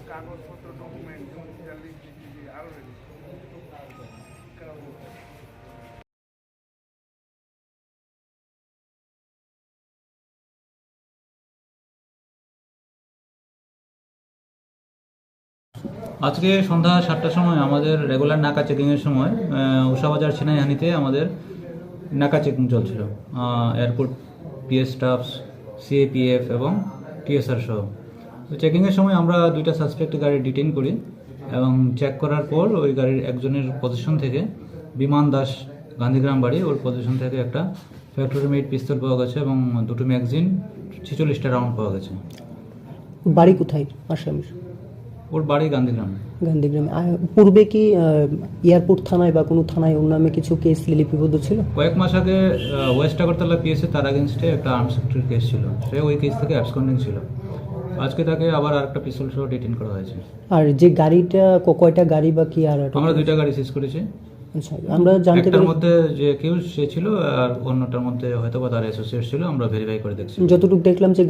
কাগজপত্র ডকুমেন্ট আরো আজকে সন্ধ্যা 7টার সময় আমাদের রেগুলার নাকা চেকিংয়ের সময় উষাবাজার ছিনাইহানিতে আমাদের নাকা চেকিং চলছিল। এয়ারপোর্ট পিএস স্টাফস, সিএপিএফ এবং টিএসআর সহ। তো চেকিংয়ের সময় আমরা 2টা সাসপেক্ট গাড়ি ডিটেইন করি এবং চেক করার পর ওই গাড়ির একজনের পজিশন থেকে, বিমান দাস, গান্ধীগ্রাম বাড়ি, ওর পজিশন থেকে একটা ফ্যাক্টরি মেড পিস্তল পাওয়া গেছে এবং 2টো ম্যাগাজিন, 46টা রাউন্ড পাওয়া গেছে। বাড়ি কোথায় আসামির? ওর বাড়ি গান্ধীগ্রাম। গান্ধীগ্রামে। পূর্বে কি এয়ারপোর্ট থানায় বা কোনো থানায় ওর নামে কিছু কেস লিপিবদ্ধ ছিল? কয়েক মাস আগে ওয়েস্ট আগরতলা পিএসএ তার আগেনস্টে একটা আর্মস ফ্যাক্টরির কেস ছিল, সে ওই কেস থেকে অ্যাবসকন্ডিং ছিল। আজকে তাকে আবার আরেকটা পিস্তল সহ ডিটেইন করা হয়েছে। আর যে গাড়িটা, কয়টা গাড়ি বা কি? আর আমরা 2টা গাড়ি সিজ করেছি। আচ্ছা, আমরা জানতে একটার পারি মধ্যে যে কেউ সে ছিল আর অন্যটার মধ্যে হয়তো বা তার অ্যাসোসিয়েট ছিল, আমরা ভেরিফাই করে দেখছি। যতটুকু দেখলাম যে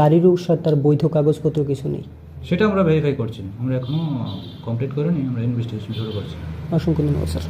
গাড়িরও তার বৈধ কাগজপত্র কিছু নেই, সেটা আমরা ভেরিফাই করছি। আমরা এখনো কমপ্লিট করিনি, আমরা ইনভেস্টিগেশন শুরু করছি। অসংখ্য ধন্যবাদ স্যার।